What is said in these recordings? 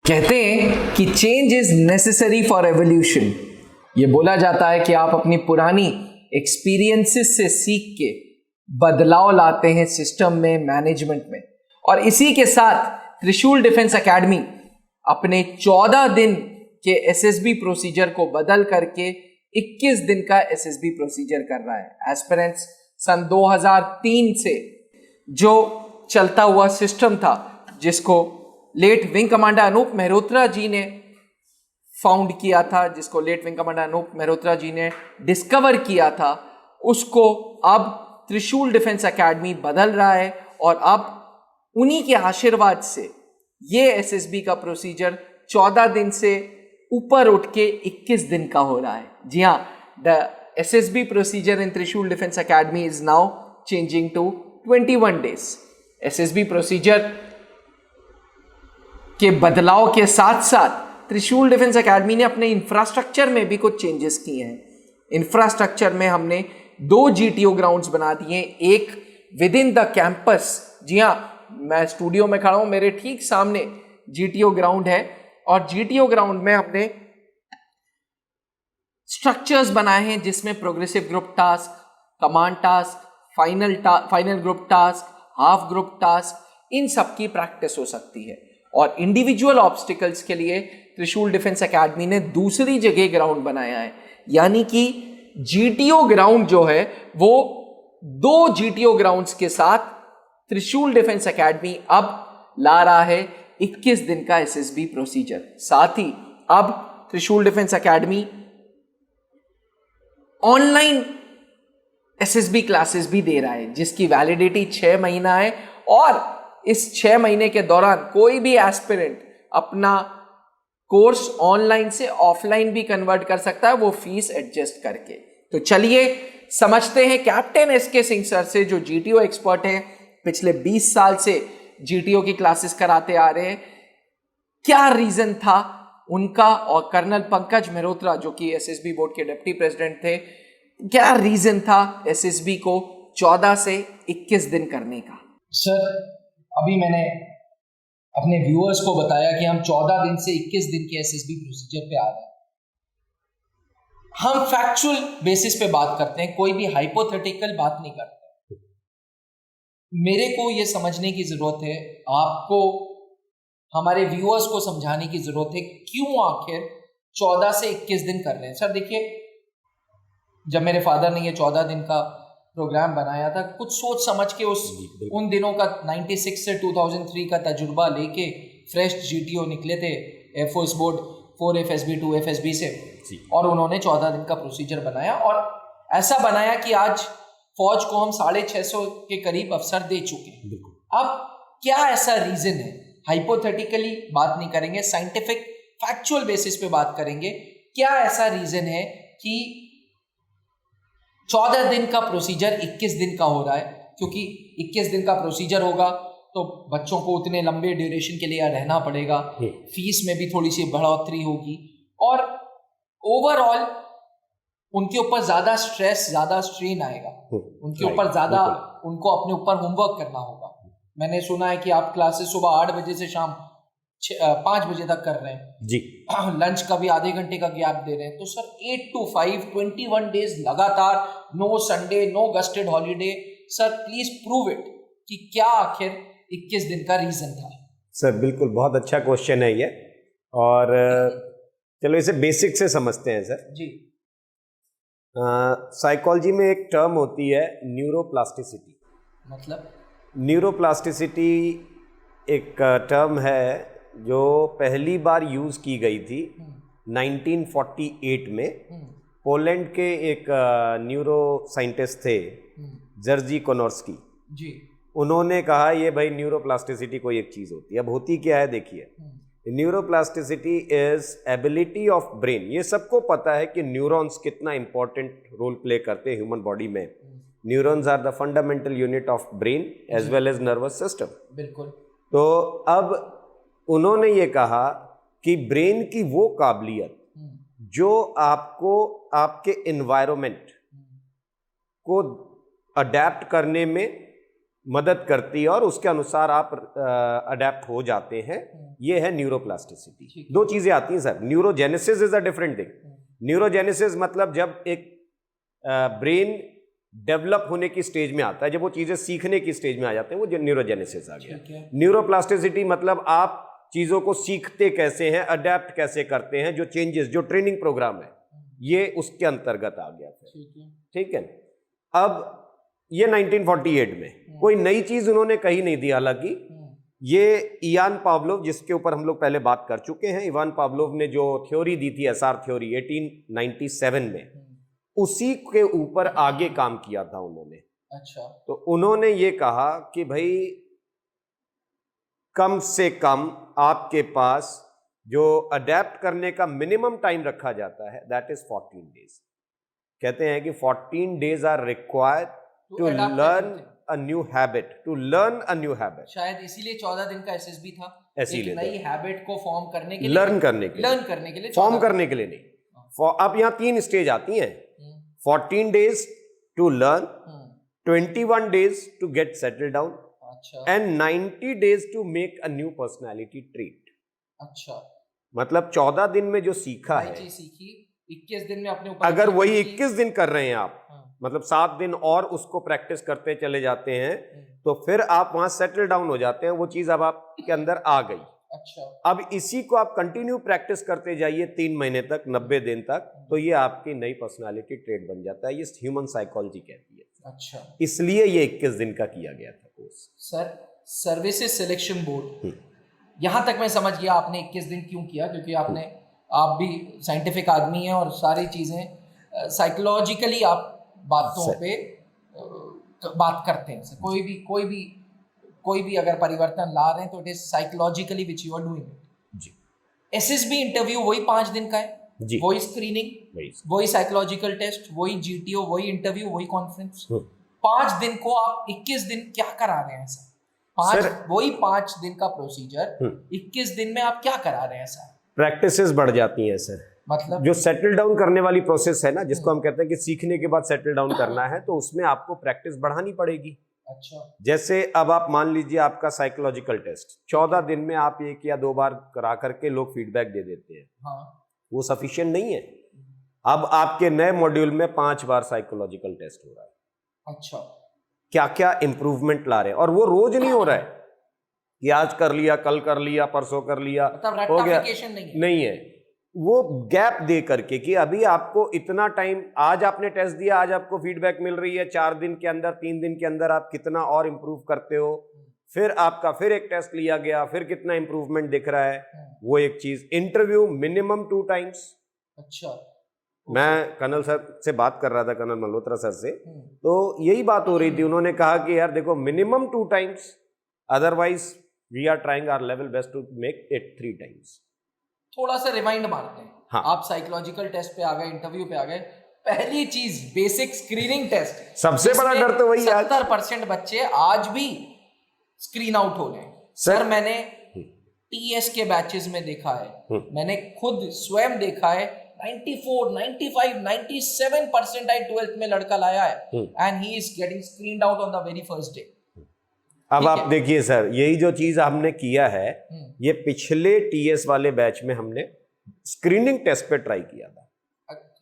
कहते हैं कि change is necessary for evolution. ये बोला जाता है कि आप अपनी पुरानी एक्सपीरियंसेस से सीख के बदलाव लाते हैं सिस्टम में, मैनेजमेंट में। और इसी के साथ त्रिशूल डिफेंस एकेडमी अपने 14 दिन के एसएसबी प्रोसीजर को बदल करके 21 दिन का एसएसबी प्रोसीजर कर रहा है। एस्पिरेंट्स सन 2003 से जो चलता हुआ सिस्टम था, जिसको late wing commander Anoop Mehrotra ji ने फाउंड किया था, जिसको late wing commander Anoop Mehrotra ji ने डिस्कवर किया था, उसको अब त्रिशूल डिफेंस एकेडमी बदल रहा है। और अब उन्हीं के आशीर्वाद से ये एसएसबी का प्रोसीजर 14 दिन से ऊपर उठ के 21 दिन का हो रहा है। जी हाँ, the SSB procedure in Trishul defence academy is now changing to 21 days. SSB procedure के बदलाव के साथ साथ त्रिशूल डिफेंस एकेडमी ने अपने इंफ्रास्ट्रक्चर में भी कुछ चेंजेस किए हैं। इंफ्रास्ट्रक्चर में हमने 2 जीटीओ ग्राउंड्स बना दिए, एक विद इन द कैंपस। जी हाँ, मैं स्टूडियो में खड़ा हूं, मेरे ठीक सामने जीटीओ ग्राउंड है और जीटीओ ग्राउंड में हमने स्ट्रक्चर्स बनाए हैं जिसमें progressive group task, command task, final group task, half group task, इन सब की प्रैक्टिस हो सकती है। और इंडिविजुअल ऑब्स्टिकल्स के लिए त्रिशूल डिफेंस एकेडमी ने दूसरी जगह ग्राउंड बनाया है, यानी कि जीटीओ ग्राउंड जो है वो 2 जीटीओ ग्राउंड्स के साथ त्रिशूल डिफेंस एकेडमी अब ला रहा है 21 दिन का एसएसबी प्रोसीजर। साथ ही अब त्रिशूल defence academy online SSB classes भी दे रहा है, जिसकी वैलिडिटी 6 महीना है। और इस 6 महीने के दौरान कोई भी एस्पिरेंट अपना कोर्स ऑनलाइन से ऑफलाइन भी कन्वर्ट कर सकता है, वो फीस एडजस्ट करके। तो चलिए समझते हैं कैप्टन एसके सिंह सर से, जो जीटीओ एक्सपर्ट हैं, पिछले 20 साल से जीटीओ की क्लासेस कराते आ रहे हैं। क्या रीजन था उनका, और कर्नल पंकज मेहरोत्रा जो कि एसएसबी बोर्ड के डिप्टी प्रेसिडेंट थे, क्या रीजन था एसएसबी को 14 से 21 दिन करने का? सर, अभी मैंने अपने व्यूअर्स को बताया कि हम 14 दिन से 21 दिन के एसएसबी प्रोसीजर पे आ रहे हैं। हम फैक्चुअल बेसिस पे बात करते हैं, कोई भी हाइपोथेटिकल बात नहीं करते। मेरे को ये समझने की जरूरत है, आपको, हमारे व्यूअर्स को समझाने की जरूरत है क्यों आखिर 14 से 21 दिन कर रहे हैं। सर देखिए, जब मेरे फादर ने ये 14 दिन का प्रोग्राम बनाया था, कुछ सोच समझ के उन दिनों का 96 से 2003 का तजुर्बा लेके फ्रेश जीटीओ निकले थे एयरफोर्स बोर्ड 4 FSB 2 FSB से, और उन्होंने 14 दिन का प्रोसीजर बनाया। और ऐसा बनाया कि आज फौज को हम 650 के करीब अफसर दे चुके हैं। अब क्या ऐसा रीजन है, हाइपोथेटिकली बात नहीं करेंगे, साइंटिफिक फैक्चुअल बेसिस पे बात करेंगे, क्या ऐसा रीजन है कि 14 दिन का प्रोसीजर 21 दिन का हो रहा है? क्योंकि 21 दिन का प्रोसीजर होगा तो बच्चों को उतने लंबे ड्यूरेशन के लिए रहना पड़ेगा, फीस में भी थोड़ी सी बढ़ोतरी होगी, और ओवरऑल उनके ऊपर ज्यादा स्ट्रेस, ज्यादा स्ट्रेन आएगा, उनके ऊपर ज्यादा, उनको अपने ऊपर होमवर्क करना होगा। मैंने सुना है कि आप क्लासेस सुबह 8 बजे से शाम 5 बजे तक कर रहे हैं जी, लंच का भी आधे घंटे का गैप दे रहे हैं। तो सर 8 to 5 21 डेज लगातार, no Sunday, no gazetted holiday. Sir please prove it कि क्या आखिर 21 दिन का रीजन था। सर बिल्कुल, बहुत अच्छा क्वेश्चन है ये, और चलो इसे बेसिक से समझते हैं सर जी। साइकोलॉजी में एक टर्म होती है न्यूरोप्लास्टिसिटी। मतलब न्यूरोप्लास्टिसिटी एक टर्म है जो पहली बार यूज़ की गई थी 1948 में। पोलैंड के एक न्यूरो साइंटिस्ट थे जर्जी कोनोर्स्की जी, उन्होंने कहा ये भाई न्यूरोप्लास्टिसिटी कोई एक चीज़ होती है। अब होती क्या है देखिए, neuroplasticity is ability of brain. ये सबको पता है कि न्यूरॉन्स कितना इंपॉर्टेंट रोल प्ले करते हैं ह्यूमन बॉडी में। Neurons are the fundamental unit of brain as well as nervous system. बिल्कुल। तो अब उन्होंने ये कहा कि ब्रेन की वो काबिलियत जो आपको आपके एनवायरनमेंट को अडेप्ट करने में मदद करती है और उसके अनुसार आप अडेप्ट हो जाते हैं। ये है न्यूरोप्लास्टिसिटी। दो चीजें आती हैं sir. Neurogenesis is a different thing. Neurogenesis मतलब जब एक ब्रेन डेवलप होने की स्टेज में आता है, जब वो चीजें सीखने की स्टेज में आ जाते हैं, वो न्यूरोजेनेसिस आ गया। न्यूरोप्लास्टिसिटी मतलब आप चीजों को सीखते कैसे हैं, अडेप्ट कैसे करते हैं, जो चेंजेस, जो ट्रेनिंग प्रोग्राम है, ये उसके अंतर्गत आ गया। ठीक है। अब ये 1948 में कोई नई चीज उन्होंने कही नहीं दी। हालांकि ये इवान पावलोव, जिसके ऊपर हम लोग पहले बात कर चुके हैं, इवान पावलोव ने जो थ्योरी दी थी एसआर थ्योरी 1897 में, उसी के ऊपर आगे काम किया था उन्होंने। अच्छा। तो उन्होंने ये कहा कि भाई कम से कम आपके पास जो अडेप्ट करने का मिनिमम टाइम रखा जाता है, दैट इज 14 डेज। कहते हैं कि 14 days are required to learn a new habit, to learn a new habit. शायद इसीलिए 14 दिन का एसएसबी था, इसीलिए एक नई हैबिट को फॉर्म करने के लिए, लर्न करने के लिए, फॉर्म करने के लिए नहीं। अब यहां 3 स्टेज आती हैं। 14 days to learn, 21 days to get settle down, and 90 days to make a new personality trait. अच्छा, मतलब 14 दिन में जो सीखा है, चीज सीखी 21 दिन में अपने ऊपर, अगर वही 21 दिन कर रहे हैं आप, मतलब 7 दिन और उसको प्रैक्टिस करते चले जाते हैं, तो फिर आप वहां सेटल डाउन हो जाते हैं। वो चीज अब आपके अंदर आ गई। अच्छा। अब इसी को आप कंटिन्यू प्रैक्टिस करते जाइए 3 महीने तक, 90 दिन तक, तो ये आपकी नई पर्सनालिटी ट्रेट बन जाता है। ये ह्यूमन साइकोलॉजी कहती है। अच्छा, इसलिए ये 21 दिन का किया गया था course. Sir, services selection board, यहां तक मैं समझ गया आपने 21 दिन क्यों किया, क्योंकि आप भी साइंटिफिक आदमी हैं और सारी चीजें साइकोलॉजिकली आप बातों पे बात करते हैं। सर, कोई भी अगर परिवर्तन ला रहे हैं तो it is psychologically which you are doing. जी। एसएसबी इंटरव्यू वही 5 दिन का है जी। वही स्क्रीनिंग, वही साइकोलॉजिकल टेस्ट, वही जीटीओ, वही इंटरव्यू, वही कॉन्फ्रेंस। 5 दिन को आप 21 दिन क्या करा रहे हैं सर? वही 5 दिन का प्रोसीजर 21 दिन में आप क्या करा रहे हैं सर? प्रैक्टिसेस बढ़ जाती हैं सर। मतलब जो सेटल डाउन करने वाली प्रोसेस है ना, जिसको हम कहते हैं कि सीखने के बाद सेटल डाउन करना है, तो उसमें आपको प्रैक्टिस बढ़ानी पड़ेगी। अच्छा। जैसे अब आप मान लीजिए आपका साइकोलॉजिकल टेस्ट 14 दिन में आप 1 या 2 बार करा करके लोग फीडबैक दे देते हैं। हाँ। वो सफिशिएंट नहीं है। अब आपके नए मॉड्यूल में 5 बार साइकोलॉजिकल टेस्ट हो रहा है। अच्छा। क्या क्या इंप्रूवमेंट ला रहे हैं, और वो रोज नहीं हो रहा है कि आज कर लिया, कल कर लिया, परसों कर लिया, मतलब हो गया, नहीं है। वो गैप दे करके कि अभी आपको इतना टाइम, आज आपने टेस्ट दिया, आज आपको फीडबैक मिल रही है, 4 दिन के अंदर, 3 दिन के अंदर आप कितना और इंप्रूव करते हो, फिर आपका फिर एक टेस्ट लिया गया, फिर कितना इंप्रूवमेंट दिख रहा है, वो एक चीज। Interview minimum 2 times. अच्छा। मैं कर्नल सर से बात कर रहा था, कर्नल मल्होत्रा सर से, तो यही बात हो रही थी। उन्होंने कहा कि यार देखो, minimum 2 times, otherwise we are trying our level best to make it 3 times. थोड़ा सा रिमाइंड मारते हैं। हाँ। आप साइकोलॉजिकल टेस्ट पे आ गए, इंटरव्यू पे आ गए, पहली चीज बेसिक स्क्रीनिंग टेस्ट, सबसे बड़ा डर तो वही है। 70% बच्चे आज भी स्क्रीन आउट हो गए। सर, मैंने टीएस के बैचेस में देखा है, मैंने खुद स्वयं देखा है, 94, 95, 97% आई 12th में लड़का लाया है, and he is getting screened out on the very first day. अब आप देखिए सर, यही जो चीज हमने किया है, ये पिछले टीएस वाले बैच में हमने स्क्रीनिंग टेस्ट पे ट्राई किया था।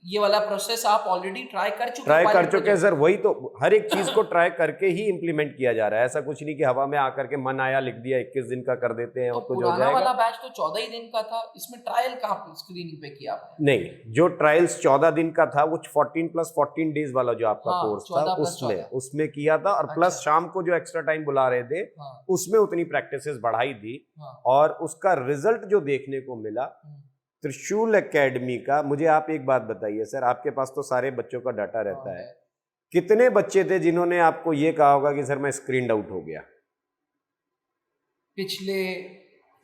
ये वाला प्रोसेस आप ऑलरेडी ट्राई कर चुके हैं सर। वही तो, हर एक चीज को ट्राई करके ही इंप्लीमेंट किया जा रहा है। ऐसा कुछ नहीं कि हवा में आकर के मन आया लिख दिया 21 दिन का कर देते हैं, तो और कुछ हो जाएगा। वाला बैच तो 14 ही दिन का था, इसमें ट्रायल कहाँ स्क्रीनिंग पे किया आपने? नहीं, जो ट्रायल्स 14 दिन का था वो 14 + 14 डेज वाला जो आपका कोर्स था, उसमें किया था, और प्लस शाम को जो एक्स्ट्रा टाइम बुला रहे थे, उसमें उतनी प्रैक्टिसेस बढ़ाई दी, और उसका रिजल्ट जो देखने को मिला त्रिशूल एकेडमी का। मुझे आप एक बात बताइए सर, आपके पास तो सारे बच्चों का डाटा रहता है, कितने बच्चे थे जिन्होंने आपको ये कहा होगा कि सर मैं स्क्रीन आउट हो गया? पिछले,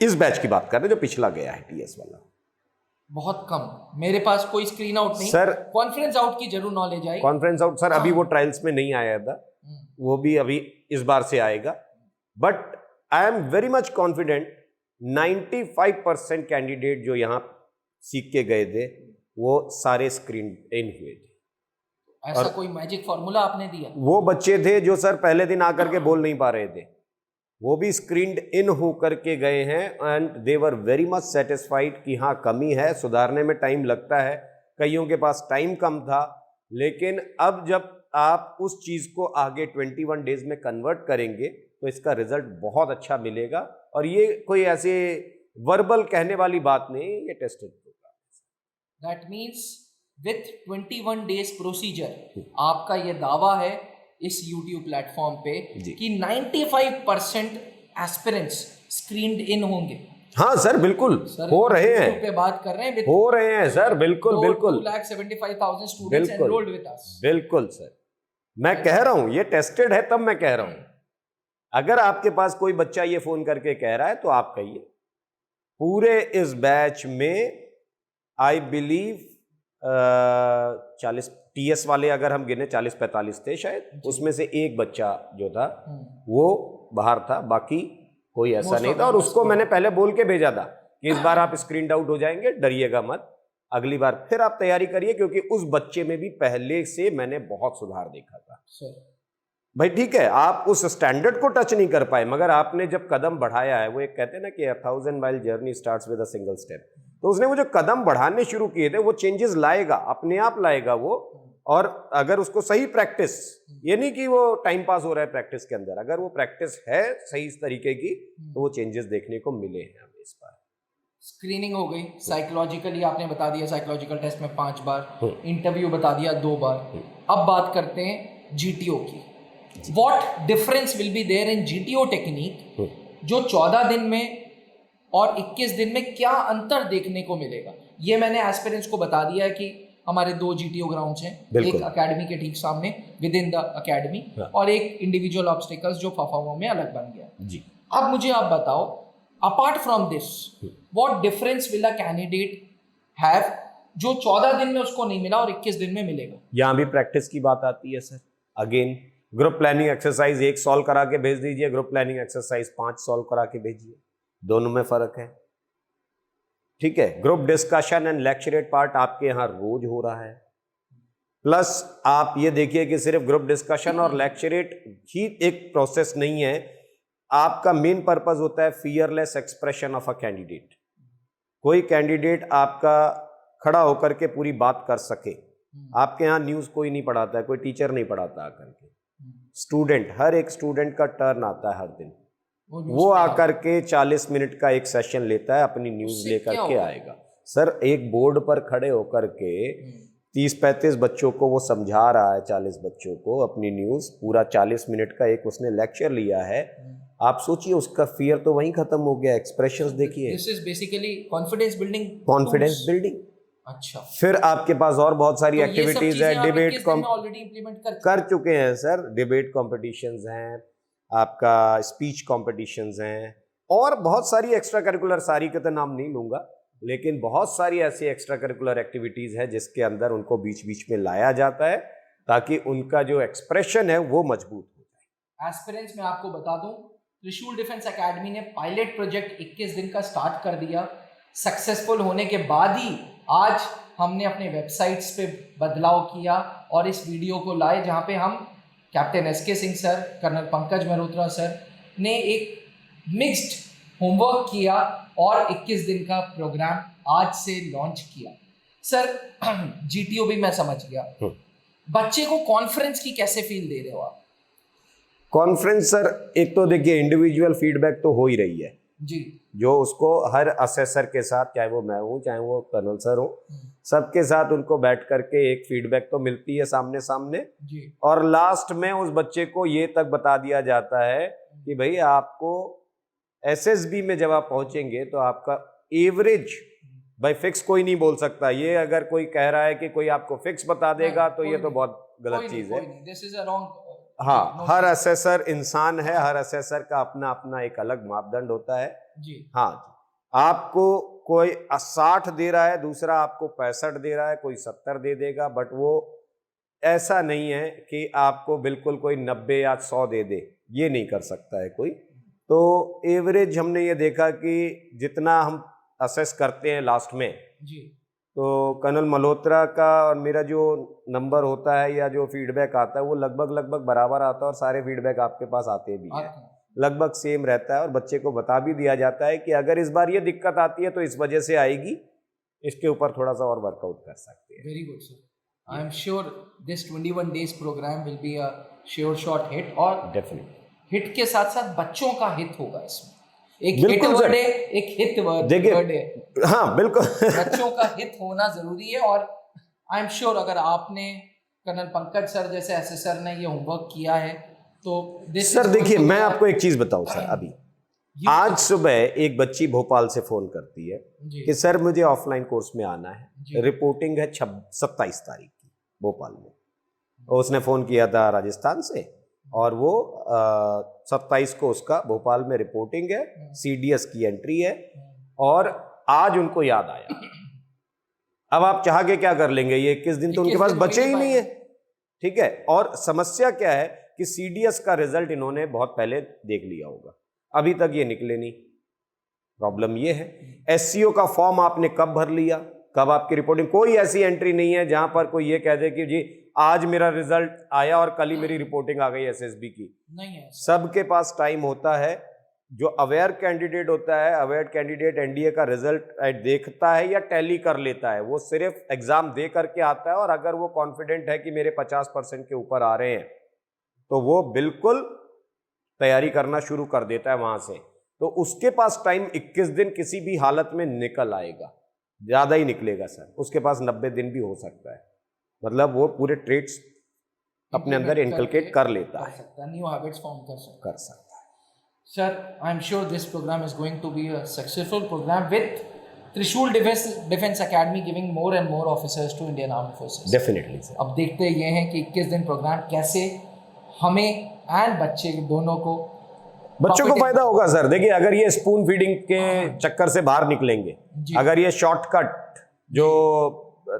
इस बैच की बात कर रहे हैं जो पिछला गया है टीएस वाला। बहुत कम। मेरे पास कोई स्क्रीन आउट नहीं सर। कॉन्फ्रेंस आउट की जरूर नॉलेज आई। कॉन्फ्रेंस आउट सर अभी वो ट्रायल्स में नहीं आया था, वो भी अभी इस बार से आएगा। But I am very much confident 95% candidate जो यहाँ सीख के गए थे, वो सारे स्क्रीन इन हुए थे। ऐसा कोई मैजिक फॉर्मूला आपने दिया? वो बच्चे थे जो सर पहले दिन आकर के बोल नहीं पा रहे थे, वो भी स्क्रीन्ड इन होकर के गए हैं and they were very much satisfied कि हाँ कमी है, सुधारने में टाइम लगता है, कईयों के पास टाइम कम था, लेकिन अब जब आप उस चीज को आगे 21 डेज में कन्वर्ट करेंगे तो इसका रिजल्ट बहुत अच्छा मिलेगा। और ये कोई ऐसे वर्बल कहने वाली बात नहीं, ये tested program. That means with 21 days procedure आपका ये दावा है इस YouTube प्लेटफॉर्म पे कि 95% एस्पिरेंट्स स्क्रीन्ड इन होंगे। हाँ सर बिल्कुल हो रहे हैं, पे बात कर रहे हैं, हो रहे हैं सर, बिल्कुल बिल्कुल 2,75,000 स्टूडेंट्स एनरोल्ड विद अस। बिल्कुल सर, मैं कह रहा हूं ये टेस्टेड है, तब मैं कह रहा हूं। अगर आपके पास कोई बच्चा ये फोन करके कह रहा है तो आप कहिए। पूरे इस बैच में आई बिलीव 40 TS वाले अगर हम गिने 40-45 थे शायद, उसमें से एक बच्चा जो था वो बाहर था, बाकी कोई ऐसा नहीं था। और उसको मैंने पहले बोल के भेजा था कि इस बार आप स्क्रीन आउट हो जाएंगे, डरिएगा मत, अगली बार फिर आप तैयारी करिए, क्योंकि उस बच्चे में भी पहले से मैंने बहुत सुधार देखा था। भाई ठीक है, आप उस स्टैंडर्ड को टच नहीं कर पाए, मगर आपने जब कदम बढ़ाया है, वो एक कहते हैं ना कि 1000 mile journey starts with a single step, तो उसने वो जो कदम बढ़ाने शुरू किए थे वो चेंजेस लाएगा, अपने आप लाएगा वो। और अगर उसको सही प्रैक्टिस, ये नहीं कि वो टाइम पास हो रहा है प्रैक्टिस के अंदर, अगर वो प्रैक्टिस है सही इस तरीके की तो वो चेंजेस देखने को मिले हैं हमें इस बार। स्क्रीनिंग हो गई, साइकोलॉजिकली आपने बता दिया, साइकोलॉजिकल टेस्ट में 5 बार, इंटरव्यू बता दिया 2 बार। अब बात करते हैं GTO की। What difference will be there in GTO technique, जो 14 दिन में और 21 दिन में क्या अंतर देखने को मिलेगा? ये मैंने एस्पिरेंट्स को बता दिया है कि हमारे 2 GTO ग्राउंड्स हैं, एक एकेडमी के ठीक सामने विद इन द एकेडमी, और एक इंडिविजुअल ऑब्स्टिकल्स जो फाफाओं में अलग बन गया जी। अब मुझे आप बताओ, apart from this what difference will a candidate have जो 14 दिन में उसको नहीं मिला और 21 दिन में मिलेगा? यहां भी प्रैक्टिस की बात आती है sir. Again group planning exercise 1 solve करा के भेज दीजिए, ग्रुप प्लानिंग एक्सरसाइज 5 सॉल्व करा के भेजिए, दोनों में फर्क है। ठीक है, group discussion and lecturette part आपके यहां रोज हो रहा है, प्लस आप ये देखिए कि सिर्फ ग्रुप डिस्कशन और लेक्चरेट ही एक प्रोसेस नहीं है, आपका मेन पर्पस होता है fearless expression of a candidate. कोई कैंडिडेट आपका खड़ा होकर के पूरी बात कर सके। आपके यहाँ न्यूज़ कोई नहीं पढ़ाता है, कोई टीचर नहीं पढ़ाता आकर के, स्टूडेंट, हर एक स्टूडेंट का टर्न आता है हर दिन, वो आकर के 40 मिनट का एक सेशन लेता है, अपनी न्यूज़ लेकर के आएगा। सर एक बोर्ड पर खड़े होकर के 30-35 बच्चों को वो समझा रहा है, 40 बच्चों को अपनी न्यूज़, पूरा 40 मिनट का एक उसने लेक्चर लिया है। आप सोचिए उसका फियर तो वहीं खत्म हो गया। एक्सप्रेशंस देखिए, this is basically confidence building, confidence building. अच्छा, फिर आपके पास और बहुत सारी तो एक्टिविटीज है, डिबेट ऑलरेडी इंप्लीमेंट कर चुके हैं सर, डिबेट कॉम्पिटिशन्स हैं, आपका स्पीच कॉम्पिटिशन्स हैं, और बहुत सारी एक्स्ट्रा करिकुलर, सारी के तो नाम नहीं लूंगा, लेकिन बहुत सारी ऐसी एक्स्ट्रा करिकुलर एक्टिविटीज है जिसके अंदर उनको बीच बीच में लाया जाता है ताकि उनका जो एक्सप्रेशन है वो मजबूत हो जाए। एस्पिरेंट्स में आपको बता दूं, त्रिशूल डिफेंस एकेडमी ने पायलट प्रोजेक्ट 21 दिन का स्टार्ट कर दिया। सक्सेसफुल होने के बाद ही आज हमने अपने वेबसाइट्स पे बदलाव किया और इस वीडियो को लाए, जहाँ पे हम captain SK Singh sir, colonel Pankaj Malhotra sir ने एक मिक्स्ड होमवर्क किया और 21 दिन का प्रोग्राम आज से लॉन्च किया। सर GTO भी मैं समझ गया, बच्चे को कॉन्फ्रेंस की कैसे फील दे रहे हो आप? कॉन्फ्रेंस सर, एक तो देखिए इंडिविजुअल फीडबैक तो हो ही रही है जी, जो उसको हर असेसर के साथ, चाहे वो मैं हूँ चाहे वो कर्नल सर हो, सबके साथ उनको बैठ करके एक फीडबैक तो मिलती है सामने सामने जी। और लास्ट में उस बच्चे को ये तक बता दिया जाता है कि भाई आपको SSB में जब आप पहुंचेंगे तो आपका एवरेज, भाई फिक्स कोई नहीं बोल सकता, ये अगर कोई कह रहा है कि कोई आपको फिक्स बता देगा तो ये तो बहुत गलत चीज है। This is a wrong. हाँ, हर असेसर इंसान है, हर असेसर का अपना अपना एक अलग मापदंड होता है जी। हाँ, आपको कोई 60 दे रहा है, दूसरा आपको 65 दे रहा है, कोई 70 दे देगा, बट वो ऐसा नहीं है कि आपको बिल्कुल कोई 90 या 100 दे दे, ये नहीं कर सकता है कोई। तो एवरेज हमने ये देखा कि जितना हम असेस करते हैं लास्ट में जी, तो कर्नल मल्होत्रा का और मेरा जो नंबर होता है या जो फीडबैक आता है वो लगभग बराबर आता है, और सारे फीडबैक आपके पास आते भी हैं, लगभग सेम रहता है। और बच्चे को बता भी दिया जाता है कि अगर इस बार ये दिक्कत आती है तो इस वजह से आएगी, इसके ऊपर थोड़ा सा और वर्कआउट कर सकते हैं। Very good sir, I am sure this 21 days program will be a sure shot hit, और डेफिनेटली हिट के साथ साथ बच्चों का हित होगा इसमें। एक बिल्कुल हिट सर। वर्ड है, एक हित वर्ड देखिए, है। हाँ बिल्कुल बच्चों का हित होना जरूरी है, और आई एम श्योर अगर आपने कर्नल पंकज सर जैसे एसेसर ने ये होमवर्क किया है तो सर देखिए, मैं आपको एक चीज बताऊं सर, अभी आज सुबह एक बच्ची भोपाल से फोन करती है कि सर मुझे ऑफलाइन कोर्स में आना है, रिपोर्टिंग है 27 तारीख की भोपाल में। उसने फोन किया था राजस्थान से, और वो 27 को उसका भोपाल में रिपोर्टिंग है, CDS की एंट्री है, और आज उनको याद आया। अब आप चाह के क्या कर लेंगे, ये 21 दिन तो उनके पास बचे ही नहीं है, ठीक है। और समस्या क्या है कि CDS का रिजल्ट इन्होंने बहुत पहले देख लिया होगा, अभी तक ये निकले नहीं। प्रॉब्लम ये है, SCO का फॉर्म आपने कब भर लिया, कब आपकी रिपोर्टिंग, कोई ऐसी एंट्री नहीं है जहां पर कोई ये कह दे कि जी आज मेरा रिजल्ट आया और कल ही मेरी रिपोर्टिंग आ गई SSB की। नहीं है, सबके पास टाइम होता है। जो अवेयर कैंडिडेट होता है, अवेयर कैंडिडेट NDA का रिजल्ट देखता है या टैली कर लेता है, वो सिर्फ एग्जाम दे करके आता है, और अगर वो कॉन्फिडेंट है कि मेरे 50% के ऊपर आ रहे हैं तो वो बिल्कुल तैयारी करना शुरू कर देता है वहां से। तो उसके पास टाइम 21 दिन किसी भी हालत में निकल आएगा, ज्यादा ही निकलेगा सर, उसके पास 90 दिन भी हो सकता है। मतलब वो पूरे ट्रेड्स अपने अंदर इनकलकेट कर लेता है, न्यू हैबिट्स फॉर्म कर सकता है। Sir I am sure this program is going to be a successful program with Trishul defence academy giving more and more officers to Indian armed forces. Definitely sir. अब देखते ये हैं कि 21 दिन प्रोग्राम कैसे हमें एंड बच्चे दोनों को, बच्चों को फायदा होगा सर। देखिए, अगर ये स्पून फीडिंग के चक्कर से बाहर निकलेंगे, अगर ये शॉर्टकट जो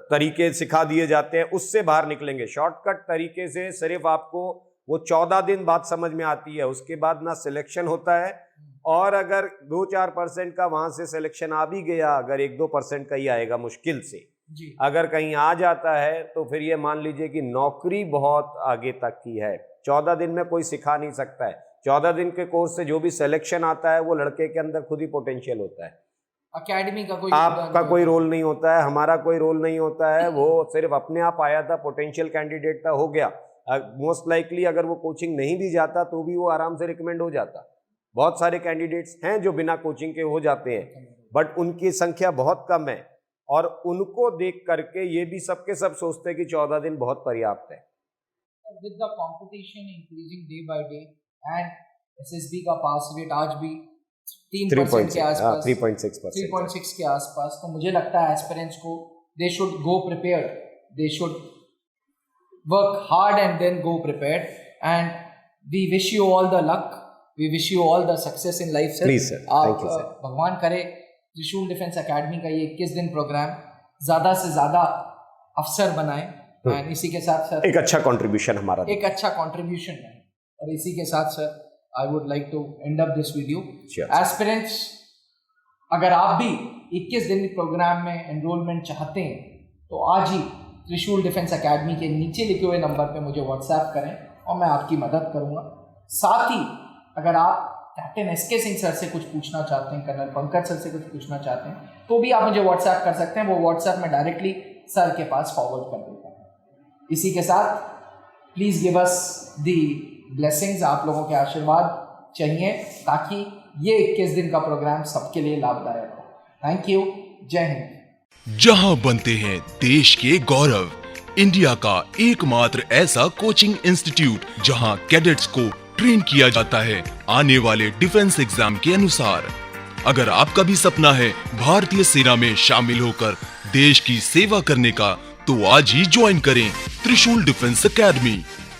तरीके सिखा दिए जाते हैं उससे बाहर निकलेंगे, शॉर्टकट तरीके से सिर्फ आपको वो 14 दिन बाद समझ में आती है, उसके बाद ना सिलेक्शन होता है, और अगर 2-4% का वहां से सिलेक्शन आ भी गया, अगर 1-2% का ही आएगा मुश्किल से, अगर कहीं आ जाता है तो फिर ये मान लीजिए कि नौकरी बहुत आगे तक की है। 14 दिन में कोई सिखा नहीं सकता है। 14 दिन के कोर्स से जो भी सिलेक्शन आता है वो लड़के के अंदर खुद ही पोटेंशियल होता है। अकेडमी का कोई आपका कोई रोल नहीं होता है, हमारा कोई रोल नहीं होता है, वो सिर्फ अपने आप आया था, पोटेंशियल कैंडिडेट था, हो गया। मोस्ट लाइकली अगर वो कोचिंग नहीं भी जाता तो भी वो आराम से रिकमेंड हो जाता। बहुत सारे कैंडिडेट्स हैं जो बिना कोचिंग के हो जाते हैं, बट उनकी संख्या बहुत कम है, और उनको देख करके ये भी सबके सब सोचते हैं कि 14 दिन बहुत पर्याप्त है। With the competition increasing day by day and SSB का पास रेट आज भी 3% के आसपास, 3.6 के आसपास, तो मुझे लगता है एस्पिरेंट्स को they should go prepared, they should work hard and then go prepared, and we wish you all the luck, we wish you all the success in life sir. Please sir, thank you sir. भगवान करे त्रिशूल defence academy का ये 21 दिन programme ज़्यादा से ज़्यादा अफसर बनाए, एंड इसी के साथ सर एक अच्छा कंट्रीब्यूशन हमारा, एक अच्छा कंट्रीब्यूशन है। और इसी के साथ sir I would like to end up this video. Aspirants, अगर आप भी 21 दिन प्रोग्राम में एनरोलमेंट चाहते हैं तो आज ही त्रिशूल डिफेंस एकेडमी के नीचे लिखे हुए नंबर पे मुझे व्हाट्सएप करें और मैं आपकी मदद करूंगा। साथ ही अगर आप कैप्टन SK सिंह सर से कुछ पूछना चाहते हैं, कर्नल पंकज सर से कुछ पूछना चाहते हैं, तो भी आप मुझे व्हाट्सएप कर सकते हैं, वो व्हाट्सएप में डायरेक्टली सर के पास फॉरवर्ड कर देता हूँ। इसी के साथ please give us the blessings, आप लोगों के आशीर्वाद चाहिए ताकि ये 21 दिन का प्रोग्राम सबके लिए लाभदायक हो। थैंक यू, जय हिंद। जहां बनते हैं देश के गौरव, इंडिया का एकमात्र ऐसा कोचिंग इंस्टीट्यूट जहां कैडेट्स को ट्रेन किया जाता है आने वाले डिफेंस एग्जाम के अनुसार। अगर आपका भी सपना है भारतीय सेना में शामिल होकर देश की सेवा करने का, तो आज ही ज्वाइन करें त्रिशूल डिफेंस एकेडमी।